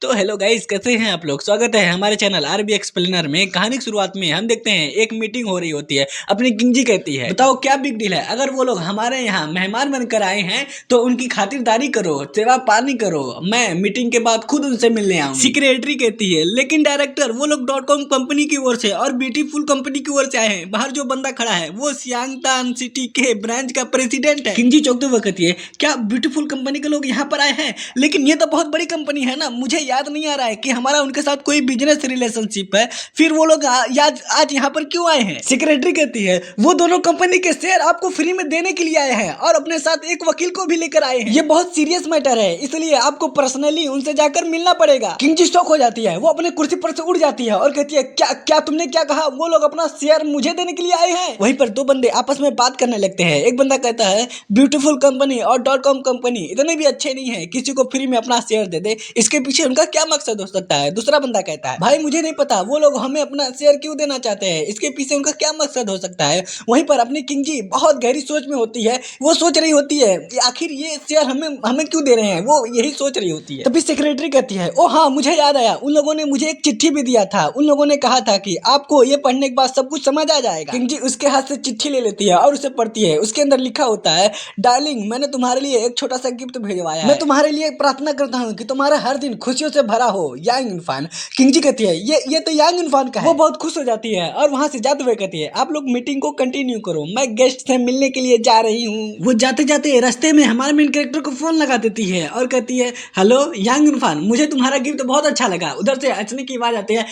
तो hello guys, कैसे हैं आप लोग। स्वागत है हमारे चैनल आरबी एक्सप्लेनर में। कहानी की शुरुआत में हम देखते हैं एक मीटिंग हो रही होती है। अपनी किंजी कहती है, बताओ क्या बिग डील है, अगर वो लोग हमारे यहाँ मेहमान बनकर आए हैं तो उनकी खातिरदारी करो, सेवा पानी करो, मैं मीटिंग के बाद खुद उनसे मिलने आऊंगी। सेक्रेटरी कहती है, लेकिन डायरेक्टर वो लोग .com कंपनी की ओर से और ब्यूटीफुल कंपनी की ओर से आए हैं। बाहर जो बंदा खड़ा है वो सियांगतान सिटी के ब्रांच का प्रेसिडेंट है। किंजी चौंकते हुए कहती है, क्या ब्यूटीफुल कंपनी के लोग यहाँ पर आए हैं? लेकिन ये तो बहुत बड़ी कंपनी है ना, मुझे याद नहीं आ रहा है कि हमारा उनके साथ कोई बिजनेस रिलेशनशिप है। फिर वो लोग आज यहाँ पर क्यों आए हैं? सेक्रेटरी कहती है, वो दोनों कंपनी के शेयर आपको फ्री में देने के लिए आए हैं और अपने साथ एक वकील को भी लेकर आए हैं। ये बहुत सीरियस मैटर है, इसलिए आपको पर्सनली उनसे जाकर मिलना पड़ेगा। किंजी शॉक हो जाती है, वो अपने कुर्सी पर से उड़ जाती है और कहती है, क्या क्या तुमने क्या कहा? वो लोग अपना शेयर मुझे देने के लिए आए हैं? वहीं पर दो बंदे आपस में बात करने लगते हैं। एक बंदा कहता है, ब्यूटीफुल कंपनी और .com कंपनी इतने भी अच्छे नहीं है, किसी को फ्री में अपना शेयर दे दे, इसके पीछे उनका क्या मकसद हो सकता है? दूसरा बंदा कहता है, भाई मुझे नहीं पता वो लोग हमें अपना शेयर क्यों देना चाहते हैं, इसके पीछे उनका क्या मकसद हो सकता है। वहीं पर अपनी किंजी बहुत गहरी सोच में होती है। वो सोच रही होती है कि आखिर ये शेयर हमें हमें क्यों दे रहे हैं, वो यही सोच रही होती है। तभी सेक्रेटरी कहती है, ओ हाँ मुझे याद आया, उन लोगों ने मुझे एक चिट्ठी भी दिया था। उन लोगों ने कहा था कि आपको ये पढ़ने के बाद सब कुछ समझ आ जाएगा। किंजी उसके हाथ से चिट्ठी ले लेती है और उसे पढ़ती है। उसके अंदर लिखा होता है, डार्लिंग मैंने तुम्हारे लिए एक छोटा सा गिफ्ट भेजवाया है। मैं तुम्हारे लिए प्रार्थना करता हूँ कि तुम्हारा हर दिन खुशियों से भरा हो। यांग इनफान। किंजी कहती है, ये तो यांग इनफान का है। वो बहुत खुश हो जाती है और वहां से जाते हुए कहती है, आप लोग मीटिंग को कंटिन्यू करो, मैं गेस्ट से मिलने के लिए जा रही हूँ। वो जाते जाते रास्ते में हमारे मेन कैरेक्टर को फोन लगा देती है और कहती है, हेलो यांग इनफान, मुझे तुम्हारा गिफ्ट बहुत अच्छा लगा। उधर से हंसने की आवाज आती है,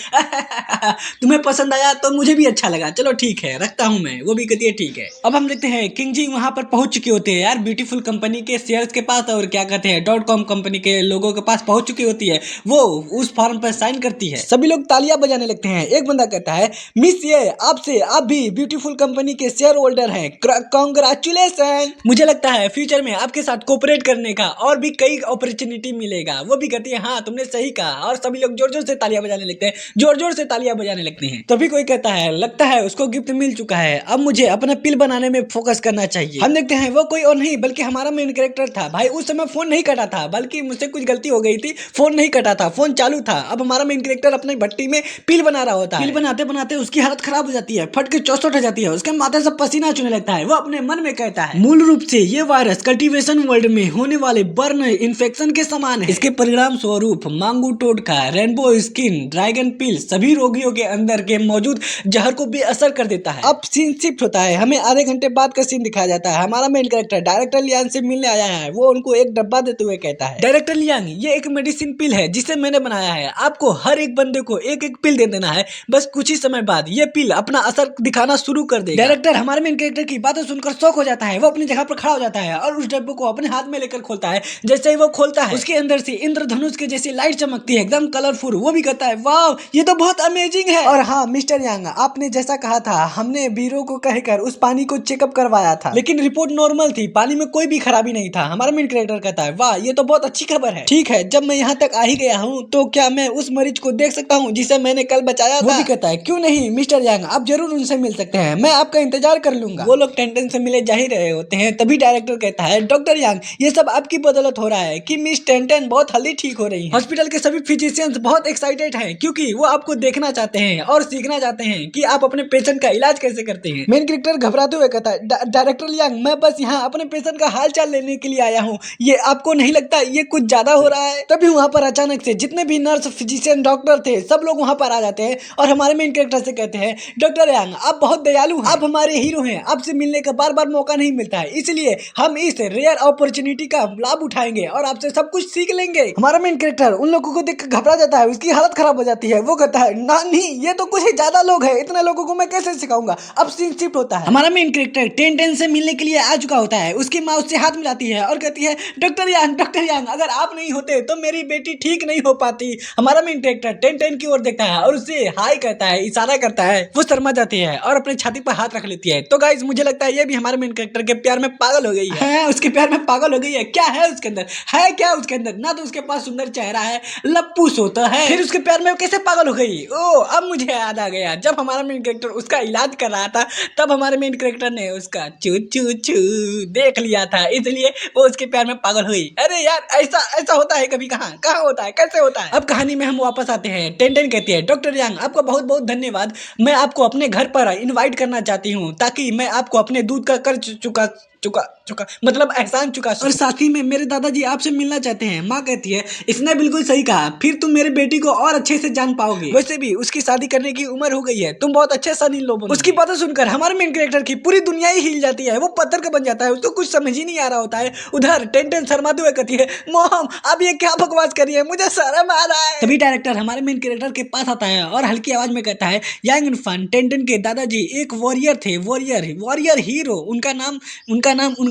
तुम्हें पसंद आया तो मुझे भी अच्छा लगा, चलो ठीक है रखता हूँ मैं। वो भी कहती है ठीक है। अब हम देखते हैं किंजी वहां पर पहुंच चुके होते हैं यार ब्यूटीफुल कंपनी के शेयर्स के पास, और क्या कहते हैं .com कंपनी के लोगों के पास पहुंच चुकी होती है। वो उस फॉर्म पर साइन करती है। सभी लोग तालियां बजाने लगते हैं। एक बंदा कहता है, मिस ये आपसे, आप भी ब्यूटीफुल कंपनी के शेयर होल्डर हैं, कांग्रेचुलेशन। मुझे लगता है फ्यूचर में आपके साथ कोऑपरेट करने का और भी कई अपॉर्चुनिटी मिलेगा। वो भी कहती है, हाँ तुमने सही कहा। और सभी लोग जोर जोर से तालियां बजाने लगते हैं, जोर जोर से तालियां बजाने लगते हैं। तभी कोई कहता है, लगता है उसको गिफ्ट मिल चुका है, अब मुझे अपना पिल बनाने में फोकस करना चाहिए। हम देखते हैं वो कोई और नहीं बल्कि हमारा मेन कैरेक्टर था। भाई उस समय फोन नहीं कटा था, बल्कि मुझसे कुछ गलती हो गई थी, फोन नहीं कटा था, फोन चालू था। अब हमारा मेन कैरेक्टर अपनी भट्टी में पिल बना रहा होता है। पिल बनाते बनाते उसकी हालत खराब हो जाती है, फट के चौसठ हो जाती है, उसके माथे से पसीना चुने लगता है। वो अपने मन में कहता है, मूल रूप से ये वायरस कल्टीवेशन वर्ल्ड में होने वाले बर्न इन्फेक्शन के समान है। इसके परिणाम स्वरूप मांगू टोटका, रेनबो स्किन, ड्रैगन पिल सभी रोगियों के अंदर के मौजूद जहर को बेअसर कर देता है। अब सीन शिफ्ट होता है, हमें आधे घंटे बाद का सीन दिखाया जाता है। हमारा मेन कैरेक्टर डायरेक्टर लियांग से मिलने आया है। वो उनको एक डब्बा देते हुए कहता है, डायरेक्टर लियांग ये एक मेडिसिन पिल है जिसे मैंने बनाया है, आपको हर एक बंदे को एक एक पिल दे देना है, बस कुछ ही समय बाद ये पिल अपना असर दिखाना शुरू कर देगा। डायरेक्टर हमारे मेन कैरेक्टर की बातें सुनकर शॉक हो जाता है। वो अपनी जगह पर खड़ा हो जाता है और उस डब्बे को अपने हाथ में लेकर खोलता है। जैसे ही वो खोलता है उसके अंदर से इंद्रधनुष के जैसी लाइट चमकती है, एकदम कलरफुल। वो भी कहता है, वाह ये तो बहुत अमेजिंग है। और हाँ मिस्टर यांग, आपने जैसा कहा था, हमने बीरो को कहकर उस पानी को चेकअप करवाया था, लेकिन रिपोर्ट नॉर्मल थी, पानी में कोई भी खराबी नहीं था। हमारा मेन कैरेक्टर कहता है, वाह ये तो बहुत अच्छी खबर है। ठीक है, जब मैं यहाँ तक आ ही गया हूँ तो क्या मैं उस मरीज को देख सकता हूँ जिसे मैंने कल बचाया था? वो भी कहता है, क्यों नहीं मिस्टर यांग, आप जरूर उनसे मिल सकते हैं, मैं आपका इंतजार कर लूंगा। वो लोग टेंटन से मिले जा ही रहे होते हैं, तभी डायरेक्टर कहता है, डॉक्टर यांग ये सब आपकी बदौलत हो रहा है कि मिस टेंटन बहुत जल्दी ठीक हो रही है। हॉस्पिटल के सभी फिजिशियंस बहुत एक्साइटेड हैं क्योंकि वो आपको देखना चाहते हैं और सीखना चाहते हैं कि आप अपने पेशेंट का इलाज कैसे करते हैं। मेन कैरेक्टर घबराते हुए कहता है, डायरेक्टर लियांग मैं बस यहाँ अपने पेशेंट का हाल चाल लेने के लिए आया हूँ, ये आपको नहीं लगता ये कुछ ज्यादा हो रहा है? तभी वहाँ पर अचानक से जितने भी नर्स फिजिशियन डॉक्टर थे सब लोग वहाँ पर आ जाते हैं और हमारे मेन कैरेक्टर से कहते हैं, डॉक्टर यांग आप बहुत दयालु हैं, आप हमारे हीरो हैं, आपसे मिलने का बार बार मौका नहीं मिलता है, इसलिए हम इस रेयर अपॉर्चुनिटी का लाभ उठाएंगे और आपसे सब कुछ सीख लेंगे। हमारा मेन कैरेक्टर उन लोगों को देख घबरा जाता है, उसकी हालत खराब हो जाती है। वो कहता है, नहीं ये तो कुछ ही ज्यादा लोग हैं, इतने लोगों को मैं कैसे सिखाऊंगा? अब सीन शिफ्ट होता है, हमारा मेन कैरेक्टर टेंटन से मिलने के लिए आ चुका होता है। उसकी माँ उससे हाथ मिलाती है और कहती है, डॉक्टर यांग अगर आप नहीं होते तो मेरी बेटी ठीक नहीं हो पाती। हमारा मेन कैरेक्टर टेंटन की ओर देखता है और उससे हाय कहता है, इशारा करता है। वो शर्मा जाती है और अपने छाती पर हाथ रख लेती है। तो गाइस मुझे लगता है ये भी हमारे मेन कैरेक्टर के प्यार में पागल हो गई है। उसके प्यार में पागल हो गई है। क्या है उसके अंदर, है क्या उसके अंदर? ना तो उसके पास सुंदर चेहरा है, लप्पू सोता है, फिर उसके प्यार में कैसे पागल हो गई? ओ अब मुझे याद आ गया, जब हमारा मेन कैरेक्टर उसका इलाज कर रहा था तब हमारे मेन कैरेक्टर ने उसका चू चू चू देख लिया था, इसलिए वो उसके प्यार में पागल हुई। अरे यार ऐसा ऐसा होता है कभी, कहाँ कहाँ होता है, कैसे होता है? अब कहानी में हम वापस आते हैं। टेंटेन कहती है, डॉक्टर यांग आपका बहुत बहुत धन्यवाद, मैं आपको अपने घर पर इनवाइट करना चाहती हूँ ताकि मैं आपको अपने दूध का कर्ज चुका चुका चुका मतलब एहसान चुका और साथ ही में मेरे दादाजी आपसे मिलना चाहते हैं। माँ कहती है, इसने बिल्कुल सही कहा, फिर तुम मेरे बेटी को और अच्छे से जान पाओगे, वैसे भी उसकी शादी करने की उम्र हो गई है, तुम बहुत अच्छे सन इन लोगों। उसकी बातें सुनकर हमारे मेन कैरेक्टर की पूरी दुनिया ही हिल जाती है, वो पत्थर का बन जाता है, उसको कुछ समझ ही नहीं आ रहा होता है। उधर टेंटेन शर्माते हुए कहती है, मॉम अब ये क्या बकवास करी है, मुझे शर्म आ रहा है। तभी डायरेक्टर हमारे मेन कैरेक्टर के पास आता है और हल्की आवाज में कहता है, यांग इरफान, टेंटेन के दादाजी एक वॉरियर थे, वॉरियर हीरो, उनका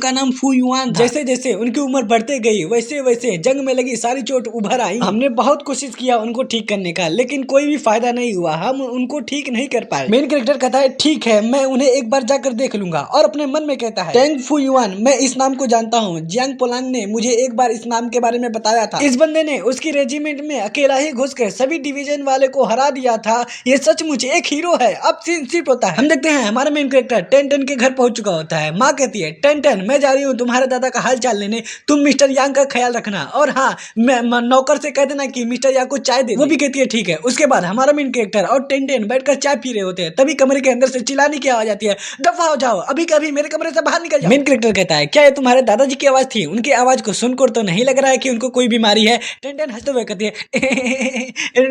नाम फू युआन था। जैसे जैसे उनकी उम्र बढ़ते गई वैसे वैसे जंग में लगी सारी चोट उभर आई। हमने बहुत कोशिश किया उनको ठीक करने का, लेकिन कोई भी फायदा नहीं हुआ, हम उनको ठीक नहीं कर पाए। मेन कैरेक्टर कहता है, ठीक है मैं उन्हें एक बार जाकर देख लूंगा, और अपने मन में कहता है, टेंग फू युआन, मैं इस नाम को जानता हूँ, जियांग पोलांग ने मुझे एक बार इस नाम के बारे में बताया था। इस बंदे ने उसकी रेजिमेंट में अकेला ही घुसकर सभी डिवीजन वाले को हरा दिया था, ये सचमुच एक हीरो है। अब सीन शिफ्ट होता है, हम देखते हैं हमारा मेन कैरेक्टर टेंटेन के घर पहुंच चुका होता है। माँ कहती है, टेंटेन मैं जा रही हूँ तुम्हारे दादा का हाल चाल लेने, तुम मिस्टर यांग का ख्याल रखना, और हाँ मैं नौकर से कह देना कि मिस्टर यांग को चाय दे। वो भी कहती है ठीक है। उसके बाद हमारा मेन कैरेक्टर और टेंटेन बैठकर चाय पी रहे होते हैं, तभी कमरे के अंदर से चिल्लाने की आवाज आती है, दफा हो जाओ, अभी कभी मेरे कमरे से बाहर निकल जाओ। मेन कैरेक्टर कहता है, क्या ये तुम्हारे दादाजी की आवाज थी? उनकी आवाज को सुनकर तो नहीं लग रहा है कि उनको कोई बीमारी है। टेंटेन हंसते हुए कहती है,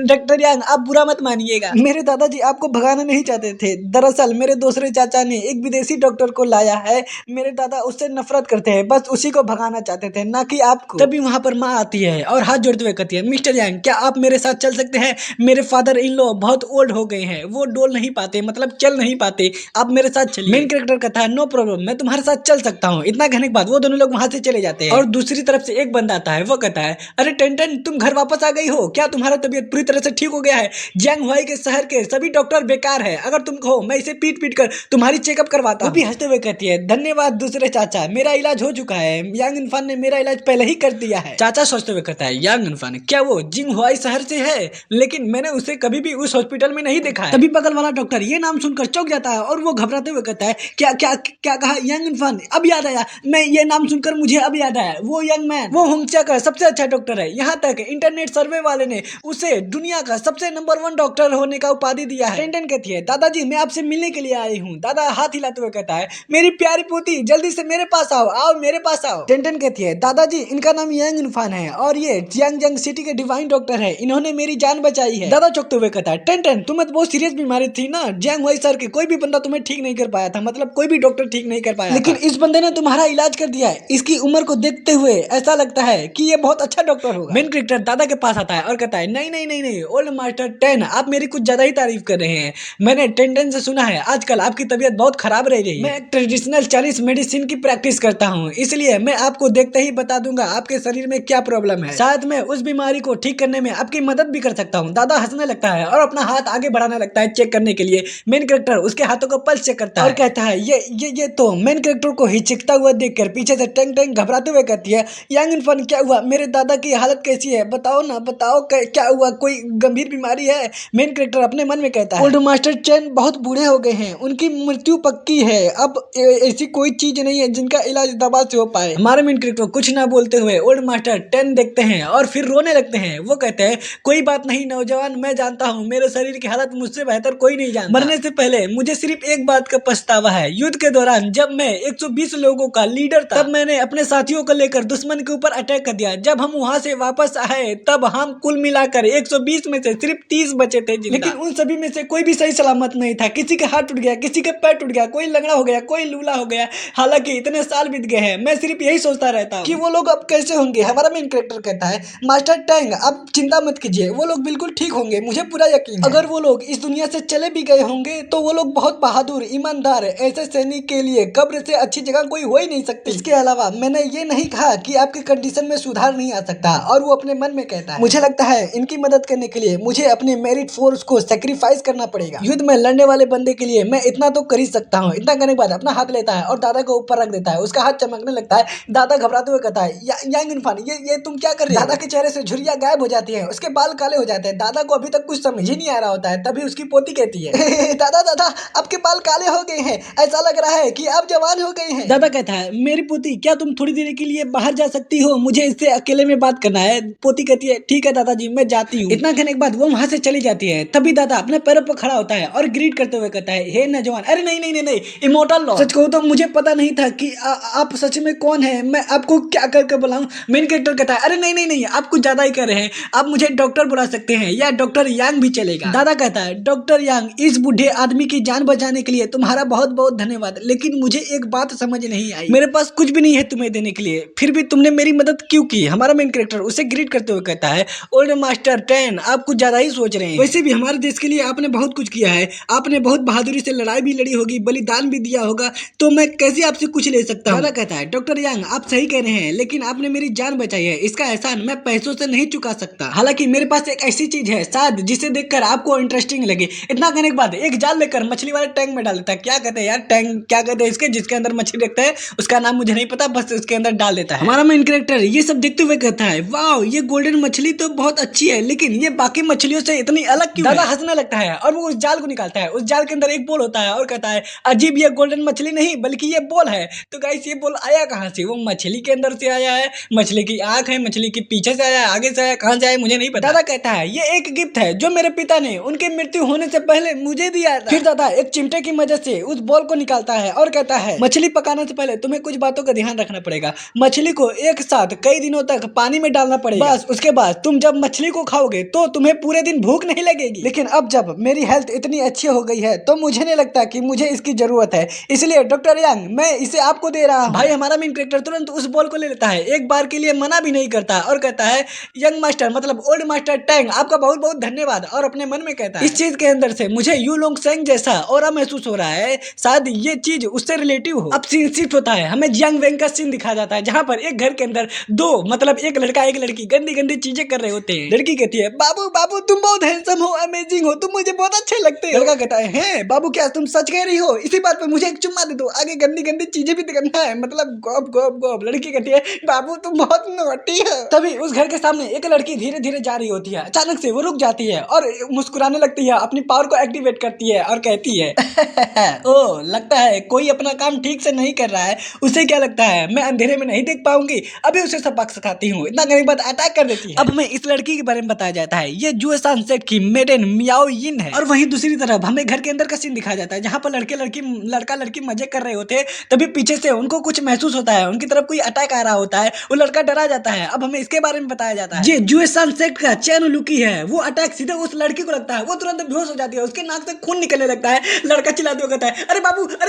डॉक्टर यांग आप बुरा मत मानिएगा, मेरे दादाजी आपको भगाना नहीं चाहते थे, दरअसल मेरे दूसरे चाचा ने एक विदेशी डॉक्टर को लाया है, मेरे दादा उससे नफरत करते हैं, बस उसी को भगाना चाहते थे, ना कि आपको। तभी वहां पर माँ आती है और हाथ जोड़ते हुए कहती है, मिस्टर यांग क्या आप मेरे साथ चल सकते हैं? मेरे फादर इन लॉ बहुत ओल्ड हो गए हैं, वो डोल नहीं पाते, मतलब चल नहीं पाते, आप मेरे साथ चलिए। मेन कैरेक्टर कहता है, नो प्रॉब्लम, मैं तुम्हारे साथ चल सकता हूँ। इतना कहने के बाद वो दोनों लोग वहां से चले जाते हैं और दूसरी तरफ से एक बंदा आता है, वो कहता है, अरे टेंटेन तुम घर वापस आ गई हो, क्या तुम्हारा तबीयत पूरी तरह से ठीक हो गया है? जियांग हुआई के शहर के सभी डॉक्टर बेकार है, अगर तुम कहो मैं इसे पीट पीट कर तुम्हारी चेकअप करवाता हूं। वो भी हंसते हुए कहती है, धन्यवाद दूसरे चाचा, मेरा इलाज हो चुका है, यांग इरफान ने मेरा इलाज पहले ही कर दिया है। चाचा सोचते हुए कहता है, यांग इरफान क्या वो जिंग हुआई शहर से है? लेकिन मैंने उसे कभी भी उस हॉस्पिटल में नहीं देखा है। तभी बगल वाला डॉक्टर ये नाम सुनकर चौंक जाता है और वो घबराते हुए कहता है, क्या क्या क्या कहा? यांग इरफान, अब याद आया, मैं ये नाम सुनकर मुझे अब याद आया, वो यंग मैन, वो होंगचा का सबसे अच्छा डॉक्टर है, यहाँ तक इंटरनेट सर्वे वाले ने उसे दुनिया का सबसे नंबर 1 डॉक्टर होने का उपाधि दिया है। टेंटेन कहती है, दादाजी मैं आपसे मिलने के लिए आई हूँ। दादा हाथ हिलाते हुए कहता है, मेरी प्यारी पोती जल्दी से मेरे पास आओ, आओ मेरे पास आओ। टेंटेन कहती है, दादाजी इनका नाम यांग इरफान है और ये जियांगजंग सिटी के डिवाइन डॉक्टर है, इन्होंने मेरी जान बचाई है। दादा चौंकते हुए कहता है, टेंटेन तुम्हें तो बहुत सीरियस बीमारी थी ना, जियांग हुआई सर के कोई भी बंदा तुम्हें ठीक नहीं कर पाया था, मतलब कोई भी डॉक्टर ठीक नहीं कर पाया, लेकिन इस बंदे ने तुम्हारा इलाज कर दिया है। इसकी उम्र को देखते हुए ऐसा लगता है कि ये बहुत अच्छा डॉक्टर होगा। मेन कैरेक्टर दादा के पास आता है और कहता है, नहीं नहीं नहीं नहीं ओल्ड मास्टर टेन, आप मेरी कुछ ज्यादा ही तारीफ कर रहे हैं, मैंने टेंडेन से सुना है आजकल आपकी तबीयत बहुत खराब रह रही है। मैं ट्रेडिशनल चाइनीज मेडिसिन की प्रैक्टिस करता हूँ, इसलिए मैं आपको देखते ही बता दूंगा आपके शरीर में क्या प्रॉब्लम है, शायद मैं उस बीमारी को ठीक करने में आपकी मदद भी कर सकता हूँ। दादा हंसने लगता है और अपना हाथ आगे बढ़ाने लगता है चेक करने के लिए। मेन कैरेक्टर उसके हाथों को पल्स चेक करता है और कहता है, ये तो मेन कैरेक्टर को हिचकता हुआ देखकर पीछे से टेंग टेंग घबराते हुए कहती है, यांग इरफान क्या हुआ, मेरे दादा की हालत कैसी है, बताओ ना बताओ, क्या हुआ, कोई गंभीर बीमारी है? मेन कैरेक्टर अपने मन में कहता है, ओल्ड मास्टर चैन बहुत बूढ़े हो गए हैं, उनकी मृत्यु पक्की है, अब ऐसी कोई चीज नहीं है जिनका इलाज दवा से हो पाए। हमारे मेन कैरेक्टर कुछ ना बोलते हुए ओल्ड मास्टर टेन देखते हैं और फिर रोने लगते हैं। वो कहते हैं, कोई बात नहीं नौजवान, मैं जानता हूँ मेरे शरीर की हालत मुझसे बेहतर कोई नहीं जानता, मरने से पहले मुझे सिर्फ एक बात का पछतावा है, युद्ध के दौरान जब मैं 120 लोगों का लीडर था, तब मैंने अपने साथियों को लेकर दुश्मन के ऊपर अटैक कर दिया, जब हम वहां से वापस आए तब हम कुल मिलाकर 120 में से सिर्फ 30 बचे थे जिंदा, लेकिन उन सभी में से कोई भी सही सलामत नहीं था, किसी का हाथ टूट गया, किसी का पैर टूट गया, कोई लंगड़ा हो गया, कोई लूला हो गया, हालांकि इतने साल बीत गए हैं, मैं सिर्फ यही सोचता रहता हूँ कि वो लोग अब कैसे होंगे। हमारा मेन कैरेक्टर कहता है, मास्टर टैंग अब चिंता मत कीजिए, वो लोग बिल्कुल ठीक होंगे, मुझे पूरा यकीन है। अगर वो लोग इस दुनिया से चले भी गए होंगे तो वो लोग बहुत बहादुर ईमानदार है, ऐसे सैनिक के लिए कब्र से अच्छी जगह कोई हो ही नहीं सकती। इसके अलावा मैंने ये नहीं कहा कि आपके कंडीशन में सुधार नहीं आ सकता। और वो अपने मन में कहता है, मुझे लगता है इनकी मदद करने के लिए मुझे अपने मेरिट फोर्स को सेक्रीफाइस करना पड़ेगा, युद्ध में लड़ने वाले बंदे के लिए मैं इतना तो कर ही सकता हूँ। इतना करने के बाद अपना हाथ लेता है और दादा को ऊपर रख देता है, उसका हाथ चमकने लगता है। दादा घबराते हुए कहता है, यांग इरफान, ये तुम क्या कर रहे हो? दादा के चेहरे से झुर्रियां गायब हो जाती है, उसके बाल काले हो जाते हैं। दादा को अभी तक कुछ समझ ही नहीं आ रहा होता है। तभी उसकी पोती कहती है दादा दादा आपके बाल काले हो गए हैं, ऐसा लग रहा है कि आप जवान हो गए हैं। दादा कहता है, मेरी पोती क्या तुम थोड़ी देर के लिए बाहर जा सकती हो, मुझे इससे अकेले में बात करना है। पोती कहती है, ठीक है दादाजी मैं जाती हूँ। इतना कहने के बाद वो वहां से चली जाती है। तभी दादा अपने पैरों पर खड़ा होता है और ग्रीट करते हुए कहता है, हे नौजवान। अरे नहीं नहीं नहीं नहीं, इमोर्टल लॉर्ड, सच कहूं तो मुझे पता नहीं था कि आप सच में कौन है, मैं आपको क्या करके बुलाऊं। मेन कैरेक्टर कहता है, अरे नहीं नहीं नहीं, आप कुछ ज्यादा ही कर रहे हैं, आप मुझे डॉक्टर बुला सकते हैं या डॉक्टर यांग भी चलेगा। दादा कहता है, डॉक्टर यांग, इस बूढ़े आदमी की जान बचाने के लिए तुम्हारा बहुत बहुत धन्यवाद, लेकिन मुझे एक बात समझ नहीं आई, मेरे पास कुछ भी नहीं है तुम्हें देने के लिए, फिर भी तुमने मेरी मदद क्यों की। हमारा मेन कैरेक्टर उसे ग्रीट करते हुए कहता है, ओल्ड मास्टर टेन, आप कुछ ज्यादा ही सोच रहे हैं, वैसे भी हमारे देश के लिए आपने बहुत कुछ किया है, आपने बहुत बहादुरी से लड़ाई भी लड़ी होगी, बलिदान भी दिया होगा, तो मैं कैसे आपसे कुछ ले सकता हूँ। दादा कहता है, डॉक्टर यांग आप सही कह रहे हैं, लेकिन आपने मेरी जान बचाई है, इसका एहसान मैं पैसों से नहीं चुका सकता। हालांकि मेरे पास एक ऐसी चीज है शायद जिसे देखकर आपको इंटरेस्टिंग लगे। इतना कहने के बाद एक जाल लेकर मछली वाले टैंक में डाल देता है। क्या कहते हैं यार, टैंक क्या कहते हैं इसके, जिसके अंदर मछली रखता है, उसका नाम मुझे नहीं पता, बस उसके अंदर डाल देता है। हमारा मेन कैरेक्टर ये सब देखते हुए कहता है, वाह ये गोल्डन मछली तो बहुत अच्छी है, लेकिन ये बाकी मछलियों से इतनी अलग क्यों है? दादा हंसने लगता है और वो उस जाल को निकालता है। उस जाल के अंदर एक बोल होता है और कहता है, अजीब, ये गोल्डन मछली नहीं बल्कि ये बोल है। तो गाइस ये बोल आया कहाँ से? वो मछली के अंदर से आया है, मछली की आंख है, मछली के पीछे से आया, आगे से आया, कहाँ से आया मुझे नहीं पता। दादा कहता है, ये एक गिफ्ट है जो मेरे पिता ने उनके मृत्यु होने से पहले मुझे दिया था। फिर दादा एक चिमटे की मदद से उस बॉल को निकालता है और कहता है, मछली पकाने से पहले तुम्हें कुछ बातों का ध्यान रखना पड़ेगा। मछली को एक साथ कई दिनों तक पानी में डालना पड़ेगा, बस उसके बाद तुम जब मछली को खाओगे तो तुम्हें पूरे दिन भूख नहीं लगेगी। लेकिन अब जब मेरी हेल्थ इतनी अच्छी हो गई है तो मुझे नहीं लगता कि मुझे इसकी जरूरत है, इसलिए डॉक्टर यांग मैं इसे आपको दे रहा हूँ। भाई हमारा मेन कैरेक्टर तुरंत उस बॉल को ले लेता है, एक बार के लिए मना भी नहीं करता और कहता है, यंग मास्टर मतलब ओल्ड मास्टर टैंग आपका बहुत बहुत धन्यवाद। और अपने मन में कहता है, इस चीज के अंदर से मुझे यू लोंग सेंग जैसा और महसूस हो रहा है, शायद ये चीज उससे रिलेटिव हो। अब सीन शिफ्ट होता है, हमें जियांग वेंग का सीन दिखाया जाता है, जहाँ पर एक घर के अंदर दो मतलब एक लड़का एक लड़की गंदी गंदी चीजें कर रहे होते हैं। लड़की कहती है, बाबू बाबू तुम बहुत हैंडसम हो, अमेजिंग हो, तुम मुझे बहुत अच्छे लगते हो। लड़का कहता है, बाबू क्या तुम सच कह रही हो? इसी बात पे मुझे एक चुम्मा दे दो, आगे गंदी गंदी चीजें भी करना है, मतलब गोप गोप गोप। लड़की कहती है, बाबू तुम बहुत नॉटी हो। तभी उस घर के सामने एक लड़की धीरे धीरे जा रही होती है, अचानक से वो रुक जाती है और मुस्कुराने लगती है, अपनी पावर को एक्टिवेट करती है और कहती है ओ लगता है कोई अपना काम ठीक से नहीं कर रहा है, उसे क्या लगता है मैं अंधेरे में नहीं देख पाऊंगी, अभी उसे सबक सिखाती हूँ। इतना करने के बाद अटैक कर देती है। अब हमें इस लड़की के बारे में बताया जाता है, ये जुए सनसेट की मेडन मियाओ यिन है। और वहीं दूसरी तरफ हमें घर के अंदर का सीन दिखाया जाता है, जहाँ पर लड़का लड़की मजे कर रहे होते हैं, तभी पीछे से उनको कुछ महसूस होता है, उनकी तरफ कोई अटैक आ रहा होता है, वो लड़का डरा जाता है। अब हमें इसके बारे में बताया जाता है, ये जुए सनसेट का चैन लुकी है, वो अटैक सीधे उस लड़की को लगता है, वो तुरंत बेहोश हो जाती है, उसके नाक से खून निकलने लगता है। लड़का चिल्लाते हुए कहता है, अरे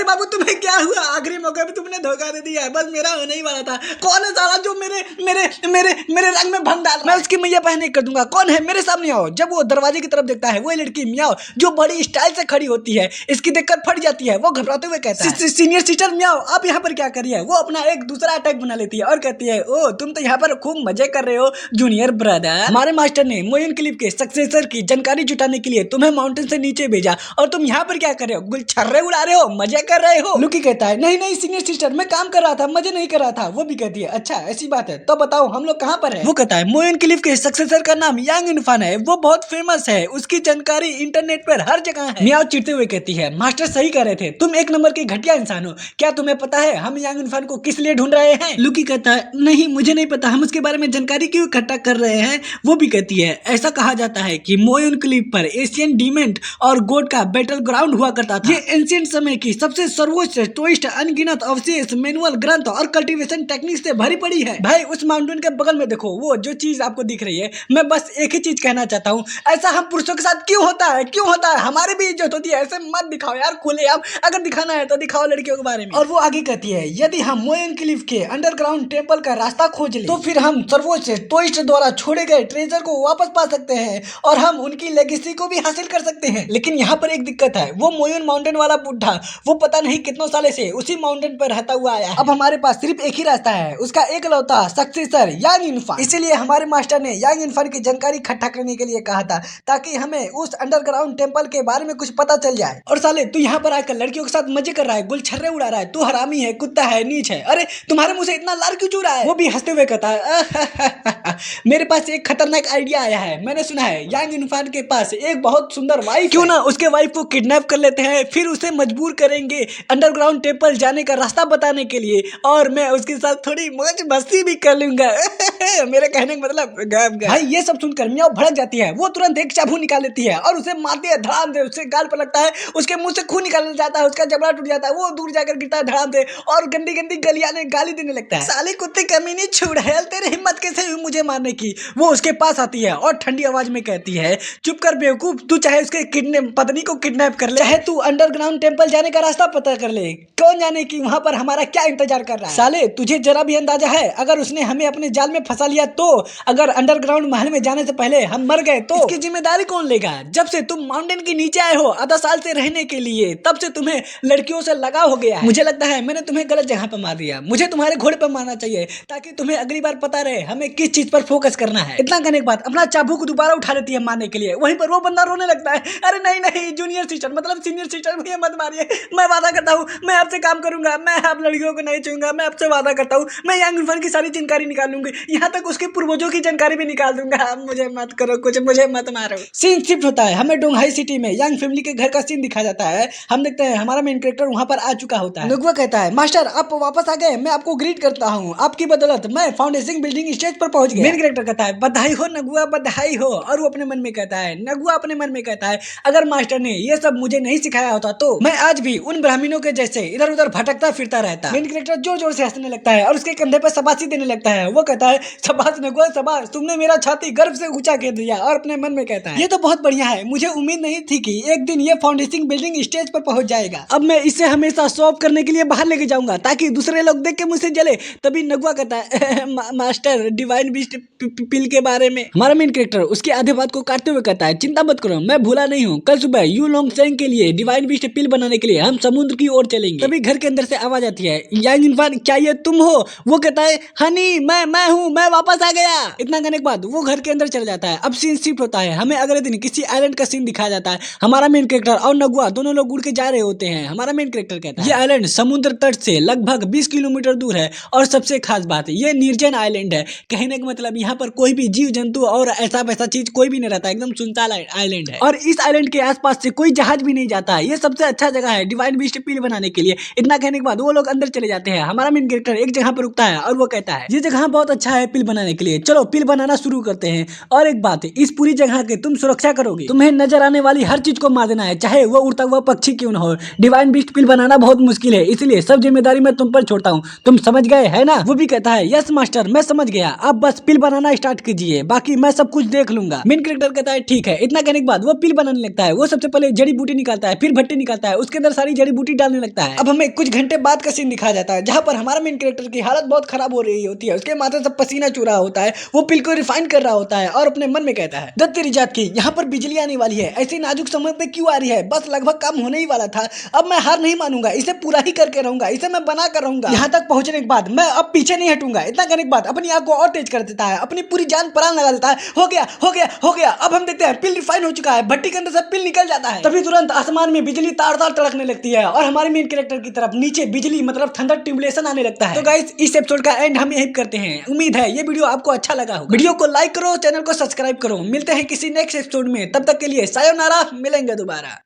बाबू तुम्हें क्या हुआ? आखिरी मौके पे तुमने धोखा दे दिया, बस मेरा होने ही वाला था। कौन है साला जो मेरे मेरे मेरे मेरे रंग में भंग डाल, मैं उसकी मैया पहने कर दूंगा, कौन है मेरे सामने आओ। जब वो दरवाजे की तरफ देखता है, वो लड़की मियाओ जो बड़ी स्टाइल से खड़ी होती है, इसकी देखकर फट जाती है। वो घबराते हुए कहता है, सीनियर सिस्टर मियाओ आप यहाँ पर क्या कर रही है? वो अपना एक दूसरा अटैक बना लेती है और कहती है, ओ तुम तो यहाँ पर खूब मजे कर रहे हो जूनियर ब्रदर। हमारे मास्टर ने मोइन क्लिप के सक्सेसर की जानकारी जुटाने के लिए तुम्हें माउंटेन से नीचे भेजा और तुम यहाँ पर क्या कर रहे हो? गुलछर्रे उड़ा रहे हो, मजे कर रहे हो। लुकी कहता है, नहीं नहीं सीनियर सिस्टर मैं काम कर रहा था, मजे नहीं कर रहा था। वो भी कहती है, अच्छा ऐसी बात है, तो बताओ हम लोग कहाँ पर है? वो कहता है, मोइन क्लिफ के सक्सेसर का नाम यांग इरफान है, वो बहुत फेमस है, उसकी जानकारी इंटरनेट पर हर जगह है। मियाओ चिढ़ते हुए कहती है, मास्टर सही कह रहे थे, तुम एक नंबर के घटिया इंसान हो, क्या तुम्हें पता है हम यांग इरफान को किस लिए ढूंढ रहे हैं? लुकी कहता है, नहीं मुझे नहीं पता, हम उसके बारे में जानकारी क्यों इकट्ठा कर रहे हैं? वो भी कहती है, ऐसा कहा जाता है कि मोइन क्लिफ पर एशियन डीमेंट और गोड का बैटल ग्राउंड हुआ करता था। ये एंशिएंट समय की सबसे सर्वोच्च ट्विस्ट अनगिनत अवशेष मैनुअल ग्रंथ और कल्टीवेशन टेक्निक से भरी पड़ी है। भाई उस माउंटेन के बगल में देखो, वो जो चीज आपको दिख रही है, मैं बस एक ही चीज कहना चाहता हूँ, ऐसा हम पुरुषों के साथ क्यों होता है? क्यों होता है? हमारी भी इज्जत होती है, ऐसे मत दिखाओ यार, खुले आप अगर दिखाना है तो दिखाओ लड़कियों के बारे में। और वो आगे कहती है, यदि हम मोइन क्लिफ के अंडरग्राउंड टेम्पल का रास्ता खोज ले तो फिर हम सर्वोच्च ट्विस्ट द्वारा छोड़े गए ट्रेजर को वापस पा सकते हैं और हम उनकी लेगेसी को भी हासिल कर सकते हैं। लेकिन यहाँ पर एक दिक्कत है, वो मोइन माउंटेन वाला बुढ़ा, वो पता नहीं कितनों साले से उसी माउंटेन पर रहता हुआ आया है। अब हमारे पास सिर्फ एक ही रास्ता है, उसका एक लौता सक्सेसर यांग इरफान। इसीलिए हमारे मास्टर ने यांग इरफान की जानकारी इकट्ठा करने के लिए कहा था, ताकि हमें उस अंडरग्राउंड टेम्पल के बारे में कुछ पता चल जाए। और साले तू यहाँ पर आकर लड़कियों के साथ मजे कर रहा है, गुलछर्रे उड़ा रहा है, तू हरामी है, कुत्ता है, नीच है। अरे तुम्हारे मुंह से इतना लार क्यों चू रहा है? वो भी हंसते हुए कहता है मेरे पास एक खतरनाक आइडिया आया है। मैंने सुना है यांग इरफान के पास एक बहुत सुंदर वाइफ, क्यों ना उसके वाइफ को किडनैप कर लेते हैं, फिर उसे मजबूर करेंगे अंडरग्राउंड टेम्पल जाने का रास्ता बताने के लिए, और मैं उसके साथ थोड़ी मौज मस्ती भी कर लूंगा। मेरे कहने का मतलब भाई ये सब सुनकर मियाँ भड़क जाती है। वो तुरंत एक चाबू निकाल लेती है और उसे मारती है धड़ाम से। उसके गाल पर लगता है, उसके मुंह से खून निकल जाता है, उसका जबड़ा टूट जाता है, वो दूर जाकर गिरता है धड़ाम से और गंदी गंदी गलियाने गाली देने लगता है। साले कुत्ते कमीने छुड़ैल, तेरी हिम्मत कैसे हुई मुझे मारने की? वो उसके पास आती है और ठंडी आवाज में कहती है, चुप कर बेवकूफ, तू चाहे उसके पत्नी को किडनैप कर ले, चाहे तू अंडरग्राउंड टेम्पल जाने का रास्ता पता कर ले, कौन जाने की वहां पर हमारा क्या इंतजार कर रहा है। साले तुझे जरा भी अंदाजा है अगर उसने हमें अपने जाल में फंसा लिया तो? अगर अंडरग्राउंड महल में जाने से पहले हम मर गए तो इसकी जिम्मेदारी कौन लेगा? जब से तुम माउंटेन के नीचे आए हो आधा साल से रहने के लिए, तब से तुम्हें लड़कियों से लगाव हो गया है। मुझे लगता है मैंने तुम्हें गलत जगह पर मार दिया। मुझे तुम्हारे घोड़े पर मारना चाहिए ताकि तुम्हें अगली बार पता रहे हमें किस चीज पर फोकस करना है। इतना करने के बाद अपना चाबू को दोबारा उठा लेती है मारने के लिए। वहीं पर वो बंदा रोने लगता है, अरे नहीं नहीं जूनियर सिस्टर मतलब सीनियर सिस्टर, मुझे मत मारिए, मैं वादा करता हूँ मैं आपसे काम करूंगा, मैं आप लड़कियों को नहीं छूंगा, मैं आपसे वादा करता हूँ, मैं यांग इरफान की सारी जानकारी निकाल लूंगी, यहाँ तक उसके पूर्वजों की जानकारी भी निकाल दूंगा। आप मुझे मत करो कुछ, मुझे मत मारो। सीन शिफ्ट होता है, हमें डोंगहाई सिटी में यांग फैमिली के घर का सीन दिखा जाता है। हम देखते हैं हमारा मेन कैरेक्टर वहाँ पर आ चुका होता है। नगुआ कहता है, मास्टर आप वापस आ गए, मैं आपको ग्रीट करता हूँ, आपकी बदौलत मैं फाउंडेशन बिल्डिंग स्टेज पर पहुंच गया। मेन कैरेक्टर कहता है, बधाई हो नगुआ बधाई हो। और वो अपने मन में कहता है, नगुआ अपने मन में कहता है, अगर मास्टर ने ये सब मुझे नहीं सिखाया होता तो मैं आज भी उन ब्राह्मणों के जैसे इधर उधर भटकता फिरता रहता। मेन कैरेक्टर जोर जोर से हंसने लगता है और उसके कंधे पर शाबाशी देने लगता है। वो कहता है, शाबाश नगुआ शाबाश, तुमने मेरा छाती गर्व से ऊंचा कर दिया। और अपने मन में कहता है, ये तो बहुत बढ़िया है, मुझे उम्मीद नहीं थी कि एक दिन ये फाउंडेशन बिल्डिंग स्टेज पर पहुंच जाएगा। अब मैं इसे हमेशा शो ऑफ करने के लिए बाहर लेके जाऊंगा ताकि दूसरे लोग देख के मुझसे जले। तभी नगुआ कहता है, मास्टर डिवाइन बीस्ट पिल के बारे में। हमारा मेन कैरेक्टर उसके आधे बात को काटते हुए कहता है, चिंता मत करो मैं भूला नहीं हूँ, कल सुबह यू लॉन्ग सेंग के लिए डिवाइन बीस्ट पिल बनाने के लिए हम समुद्र की ओर चलेंगे। तभी घर के अंदर से आवाज आती है, यांग इरफान क्या ये तुम हो? वो कहता है, हनी मैं हूँ, मैं वापस आ गया। इतना कहने के बाद वो घर के अंदर चले जाता है। अब सीन शिफ्ट होता है, हमें अगले दिन किसी आइलैंड का सीन दिखाया जाता है। हमारा मेन कैरेक्टर और नगुआ दोनों लोग उड़ के जा रहे होते हैं। हमारा मेन कैरेक्टर कहता है, ये आइलैंड समुद्र तट से लगभग 20 किलोमीटर दूर है और सबसे खास बात ये निर्जन आइलैंड है। कहने का मतलब यहाँ पर कोई भी जीव जंतु और ऐसा वैसा चीज कोई भी नहीं रहता, एकदम सुनसान आइलैंड है। और इस आइलैंड के आसपास से कोई जहाज भी नहीं जाता है। ये सबसे अच्छा जगह है डिवाइन बीस्ट पिल बनाने के लिए। इतना कहने के बाद वो लोग अंदर चले जाते हैं। हमारा मेन कैरेक्टर एक जगह पर रुकता है और वो कहता है, ये जगह बहुत अच्छा है पिल बनाने के लिए, चलो पिल बनाना शुरू करते हैं। और एक बात, इस पूरी जगह की तुम सुरक्षा करोगे, तुम्हें नजर आने वाली हर चीज को मार देना है, चाहे वो उड़ता हुआ पक्षी क्यों न हो। डिवाइन बीस्ट पिल बनाना बहुत मुश्किल है, इसलिए सब जिम्मेदारी मैं तुम पर छोड़ता हूँ, तुम समझ गए है ना? वो भी कहता है, यस मास्टर मैं समझ गया, आप बस पिल बनाना स्टार्ट कीजिए, बाकी मैं सब कुछ देख लूंगा। मेन कैरेक्टर कहता है ठीक है। इतना कहने के बाद वो पिल बनाने लगता है। वो सबसे पहले जड़ी बूटी निकालता है, फिर भट्टी निकालता है, उसके अंदर सारी जड़ी बूटी डालने लगता है। अब हमें कुछ घंटे बाद का सीन दिखाया जाता है जहाँ पर हमारा मेन कैरेक्टर की हालत बहुत खराब हो रही होती है। उसके माथे से पसीना चू रहा होता है, वो पिल को रिफाइन कर रहा होता है और अपने मन में कहता है, दत्त तेरी जात की, यहाँ पर बिजली आने वाली है, ऐसे नाजुक समय पे क्यों आ रही है? बस लगभग काम होने ही वाला था, अब मैं हार नहीं मानूंगा, इसे पूरा ही करके रहूंगा, इसे मैं बना कर रहूंगा। यहाँ तक पहुंचने के बाद मैं अब पीछे नहीं हटूंगा। इतना करने के बाद अपनी आग को और तेज कर देता है, अपनी पूरी जान प्राण लगा देता है। हो गया हो गया हो गया। अब हम देखते हैं पिल रिफाइन हो चुका है, भट्टी के अंदर से पिल निकल जाता है। तभी तुरंत आसमान में बिजली तार तार तड़कने लगती है और हमारे मेन कैरेक्टर की तरफ नीचे बिजली मतलब थंडर ट्यूबुलेशन आने लगता है। तो गाइस इस एपिसोड का एंड हम यही करते हैं। उम्मीद है ये वीडियो आपको अच्छा लगा होगा। वीडियो को लाइक करो, चैनल को सब्सक्राइब करो। मिलते हैं किसी नेक्स्ट एपिसोड में, तब तक के लिए सायोनारा, मिलेंगे दोबारा।